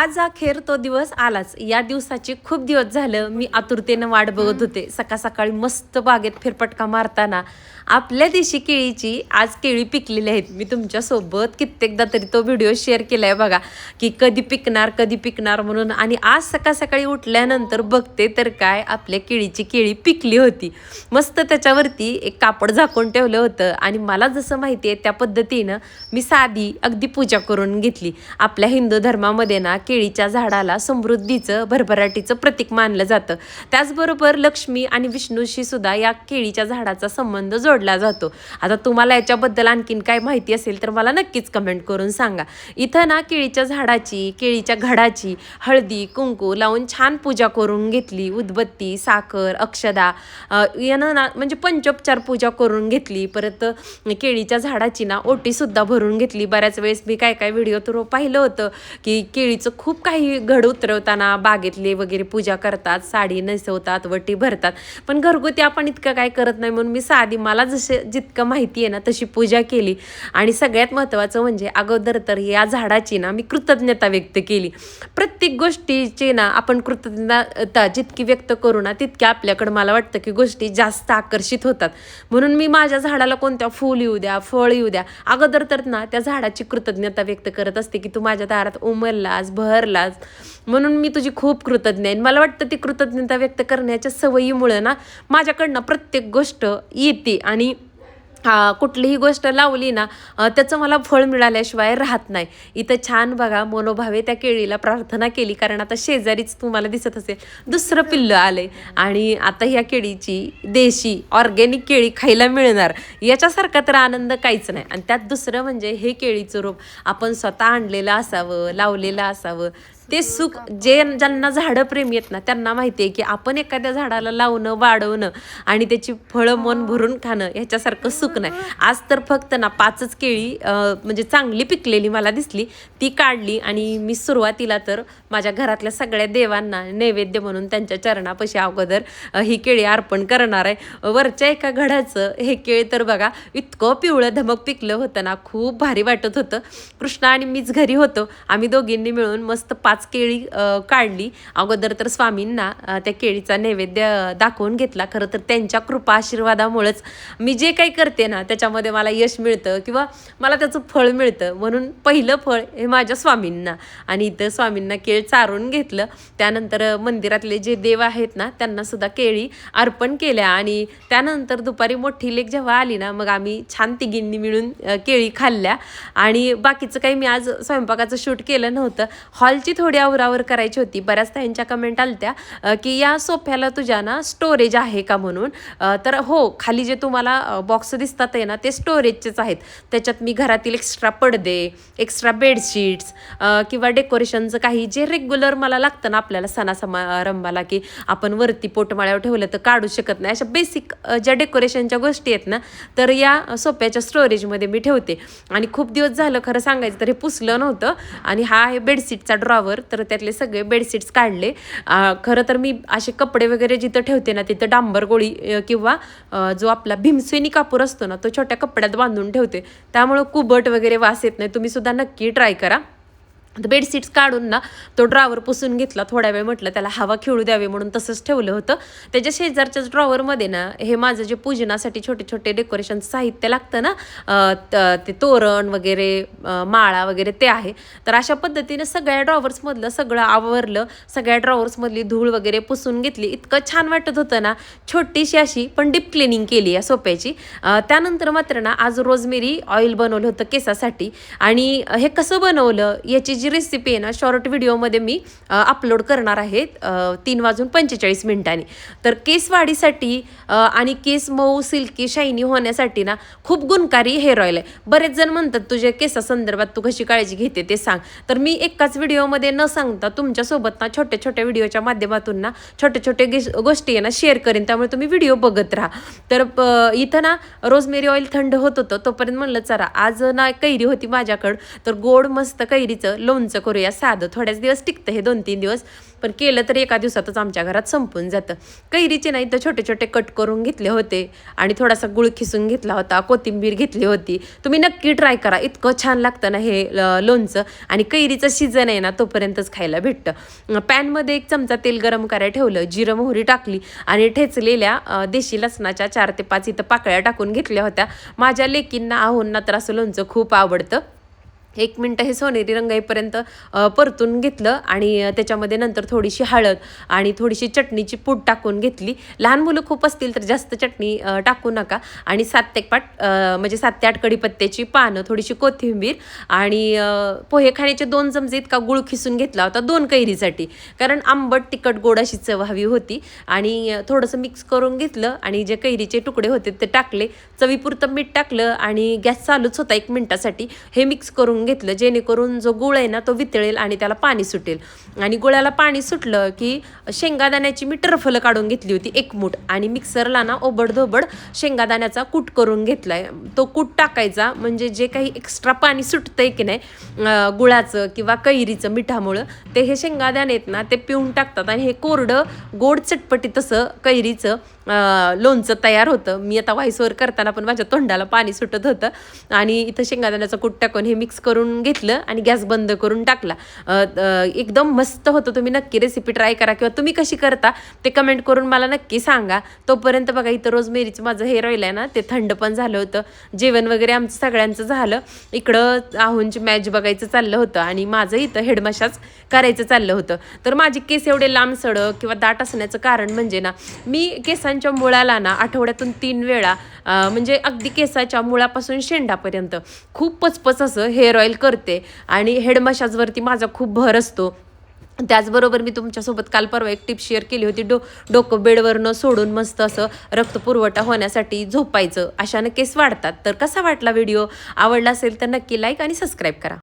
आज अखेर तो दिवस आलाच. या दिवसाची खूप दिवस झालं मी आतुरतेनं वाट बघत होते. सकाळ सकाळी मस्त बागेत फेरफटका मारताना आपल्या देशी केळीची आज केळी पिकलेली आहेत. मी तुमच्यासोबत कित्येकदा तरी तो व्हिडिओ शेअर केलाय बघा, की कधी पिकणार म्हणून. आणि आज सकाळ सकाळी उठल्यानंतर बघते तर काय, आपल्या केळीची केळी पिकली होती. मस्त त्याच्यावरती एक कापड झाकून ठेवलं होतं आणि मला जसं माहिती आहे त्या पद्धतीनं मी साधी अगदी पूजा करून घेतली. आपल्या हिंदू धर्मामध्ये ना केळीच्या झाडाला समृद्धीचं, भरभराटीचं प्रतीक मानलं जातं. त्याचबरोबर लक्ष्मी आणि विष्णूशी सुद्धा या केळीच्या झाडाचा संबंध जोडला जातो. आता तुम्हाला याच्याबद्दल आणखीन काय माहिती असेल तर मला नक्कीच कमेंट करून सांगा. इथं ना केळीच्या झाडाची, केळीच्या घडाची हळदी कुंकू लावून छान पूजा करून घेतली. उदबत्ती, साखर, अक्षदा यानं ना म्हणजे पंचोपचार पूजा करून घेतली. परत केळीच्या झाडाची ना ओटीसुद्धा भरून घेतली. बऱ्याच वेळेस मी काय व्हिडिओ तर पाहिलं होतं की केळीचं खूप काही घड उतरवताना बागेतले वगैरे पूजा करतात, साडी नेसवतात, वटी भरतात. पण घरगुती आपण इतकं काय करत नाही, म्हणून मी साधी मला जितकं माहिती आहे ना तशी पूजा केली. आणि सगळ्यात महत्त्वाचं म्हणजे अगोदर तर या झाडाची ना मी कृतज्ञता व्यक्त केली. प्रत्येक गोष्टीची ना आपण कृतज्ञता जितकी व्यक्त करू ना तितक्या आपल्याकडं मला वाटतं की गोष्टी जास्त आकर्षित होतात. म्हणून मी माझ्या झाडाला कोणत्या फूल येऊ द्या, फळ येऊ द्या, अगोदर तर ना त्या झाडाची कृतज्ञता व्यक्त करत असते की तू माझ्या दारात उमललास, बहरलास, म्हणून मी तुझी खूप कृतज्ञ आहे. मला वाटतं ती कृतज्ञता व्यक्त करण्याच्या सवयीमुळे ना माझ्याकडनं प्रत्येक गोष्ट येते. आणि कुठलीही गोष्ट लावली ना त्याचं मला फळ मिळाल्याशिवाय राहत नाही. इथं छान बघा मनोभावे त्या केळीला प्रार्थना केली, कारण आता शेजारीच तुम्हाला दिसत असेल दुसरं पिल्लं आलंय. आणि आता ह्या केळीची देशी ऑर्गॅनिक केळी खायला मिळणार, याच्यासारखा तर आनंद काहीच नाही. आणि त्यात दुसरं म्हणजे हे केळीचं रोप आपण स्वतः आणलेलं असावं, लावलेलं असावं. ते सुख ज्यांना झाडं प्रेमी आहेत ना त्यांना माहिती आहे की आपण एखाद्या झाडाला लावणं, वाढवणं आणि त्याची फळं मन भरून खाणं ह्याच्यासारखं सुख नाही. आज तर फक्त ना 5च केळी म्हणजे चांगली पिकलेली मला दिसली, ती काढली आणि मी सुरुवातीला तर माझ्या घरातल्या सगळ्या देवांना नैवेद्य म्हणून त्यांच्या चरणापाशी अगोदर ही केळी अर्पण करणार आहे. वरच्या एका घडाचं हे केळी तर बघा इतकं पिवळं धमक पिकलं होतं ना, खूप भारी वाटत होतं. कृष्णा आणि मीच घरी होतो, आम्ही दोघींनी मिळून मस्त 5 केळी काढली. अगोदर तर स्वामींना त्या केळीचा नैवेद्य दाखवून घेतला. खरं तर त्यांच्या कृपा आशीर्वादामुळेच मी जे काही करते ना त्याच्यामध्ये मला यश मिळतं किंवा मला त्याचं फळ मिळतं. म्हणून पहिलं फळ हे माझ्या स्वामींना. आणि इथं स्वामींना केळ चारून घेतलं. त्यानंतर मंदिरातले जे देव आहेत ना त्यांना सुद्धा केळी अर्पण केल्या. आणि त्यानंतर दुपारी मोठी लेक जेव्हा आली ना मग आम्ही छान तिघींनी मिळून केळी खाल्ल्या. आणि बाकीचं काही मी आज स्वयंपाकाचं शूट केलं नव्हतं. हॉलची थोडी आवरावर करायची होती. बऱ्याच त्यांच्या कमेंट आलत्या की या सोफ्याला तुझ्या ना स्टोरेज आहे का म्हणून. तर हो, खाली जे तुम्हाला बॉक्स दिसतात आहे ना ते स्टोरेजचेच आहेत. त्याच्यात मी घरातील एक्स्ट्रा पडदे, एक्स्ट्रा बेडशीट्स किंवा डेकोरेशनचं काही जे रेग्युलर मला लागतं ना आपल्याला सणासमारंभाला, की आपण वरती पोटमाळ्यावर ठेवलं तर काढू शकत नाही, अशा बेसिक ज्या डेकोरेशनच्या गोष्टी आहेत ना तर या सोफ्याच्या स्टोरेजमध्ये मी ठेवते. आणि खूप दिवस झालं खरं सांगायचं तर हे पुसलं नव्हतं. आणि हा आहे बेडशीटचा ड्रॉवर, तर त्यातले सगळे बेडशीट्स काढले. खरं तर मी असे कपडे वगैरे जिथं ठेवते ना तिथं डांबर गोळी किंवा जो आपला भीमसेनी कापूर असतो ना तो छोट्या कपड्यात बांधून ठेवते, त्यामुळं कुबट वगैरे वास येत नाही. तुम्ही सुद्धा नक्की ट्राय करा. बेडशीट्स काढून ना तो ड्रॉवर पुसून घेतला. थोड्या वेळ म्हटलं त्याला हवा खेळू द्यावे म्हणून तसंच ठेवलं होतं. त्याच्या शेजारच्याच ड्रॉवरमध्ये ना हे माझं जे पूजनासाठी छोटे छोटे डेकोरेशन साहित्य लागतं ना ते तोरण वगैरे, माळा वगैरे ते आहे. तर अशा पद्धतीने सगळ्या ड्रॉवर्समधलं सगळं आवरलं, सगळ्या ड्रॉवर्समधली धूळ वगैरे पुसून घेतली. इतकं छान वाटत होतं ना, छोटीशी अशी पण डीप क्लिनिंग केली या सोप्याची. त्यानंतर मात्र ना आज रोजमेरी ऑइल बनवलं होतं केसासाठी. आणि हे कसं बनवलं याची जी रेसिपी आहे ना शॉर्ट व्हिडिओमध्ये मी अपलोड करणार आहे 3:45 तर केस वाढीसाठी आणि केस मऊ, सिल्की, शायनी होण्यासाठी ना खूप गुणकारी हेअर ऑइल आहे. बरेच जण म्हणतात तुझ्या केसासंदर्भात तू कशी काळजी घेते ते सांग. तर मी एकाच व्हिडिओमध्ये न सांगता तुमच्यासोबत ना छोट्या छोट्या व्हिडिओच्या माध्यमातून ना छोट्या छोट्या गोष्टी आहे ना शेअर करेन, त्यामुळे तुम्ही व्हिडिओ बघत राहा. तर इथं ना रोजमेरी ऑइल थंड होत होतं, तोपर्यंत म्हणलं चला आज ना कैरी होती माझ्याकडं, तर गोड मस्त कैरीचं लोणचं करूया साधं, थोड्याच दिवस टिकतं हे 2-3 दिवस, पण केलं तर एका दिवसातच आमच्या घरात संपून जातं. कैरीचे नाही तर छोटे छोटे कट करून घेतले होते आणि थोडासा गुळ खिसून घेतला होता, कोथिंबीर घेतली होती. तुम्ही नक्की ट्राय करा, इतकं छान लागतं ना हे लोणचं. आणि कैरीचं सीझन आहे ना तोपर्यंतच खायला भेटतं. पॅनमध्ये 1 चमचा तेल गरम करायला ठेवलं, जिरं मोहरी टाकली आणि ठेचलेल्या देशी लसणाच्या 4 ते 5 इथं पाकळ्या टाकून घेतल्या होत्या. माझ्या लेकींना आहोंना तर असं लोणचं खूप आवडतं. 1 मिनटं हे सोनेरी रंग येईपर्यंत परतून घेतलं आणि त्याच्यामध्ये नंतर थोडीशी हळद आणि थोडीशी चटणीची पूड टाकून घेतली. लहान मुलं खूप असतील तर जास्त चटणी टाकू नका. आणि 7 ते 8 कढीपत्त्याची पानं, थोडीशी कोथिंबीर आणि पोहे खाण्याचे 2 चमचे इतका गुळ खिसून घेतला होता 2 कैरीसाठी, कारण आंबट तिखट गोड अशी चव हवी होती. आणि थोडंसं मिक्स करून घेतलं आणि जे कैरीचे तुकडे होते ते टाकले, चवीपुरतं मीठ टाकलं आणि गॅस चालूच होता 1 मिनटासाठी. हे मिक्स करून घेतलं जेणेकरून जो गुळ आहे ना तो वितळेल आणि त्याला पाणी सुटेल. आणि गुळाला पाणी सुटलं की शेंगादाण्याची मी टरफलं काढून घेतली होती 1 मूठ आणि मिक्सरला ना ओबडधोबड शेंगादाण्याचा कूट करून घेतलाय. तो कूट टाकायचा, म्हणजे जे काही एक्स्ट्रा पाणी सुटतंय की नाही गुळाचं किंवा कैरीचं मिठामुळं, ते हे शेंगादाणे आहेत ना ते पिऊन टाकतात आणि हे कोरडं गोड चटपटी तसं कैरीचं लोणचं तयार होतं. मी आता व्हॉइसवर करताना पण माझ्या तोंडाला पाणी सुटत होतं. आणि इथं शेंगादाण्याचं कूट टाकून हे मिक्स करून घेतलं आणि गॅस बंद करून टाकला. एकदम मस्त होतं. तुम्ही नक्की रेसिपी ट्राय करा किंवा तुम्ही कशी करता ते कमेंट करून मला नक्की सांगा. तोपर्यंत बघा इथं रोजमेरीचं माझं हेअर ऑइल आहे ना ते थंड पण झालं होतं. जेवण वगैरे आमचं सगळ्यांचं झालं. इकडं आहोंची मॅच बघायचं चाललं होतं आणि माझं इथं हेड मसाज करायचं चाललं होतं. तर माझे केस एवढे लांब सडक किंवा दाट असण्याचं कारण म्हणजे ना मी केसांच्या मुळाला ना आठवड्यातून 3 वेळा म्हणजे अगदी केसाच्या मुळापासून शेंडापर्यंत खूप पचपच असं हेअर ऑइल करते आणि हेड मसाजवरती माझा खूप भर असतो. त्याचबरोबर मी तुमच्यासोबत काल परवा एक टिप शेअर केली होती, डोकं बेडवर न सोडून मस्त असं रक्तपुरवठा होण्यासाठी झोपायचं, अशानं केस वाढतात. तर कसा वाटला व्हिडिओ? आवडला असेल तर नक्की लाईक आणि सबस्क्राईब करा.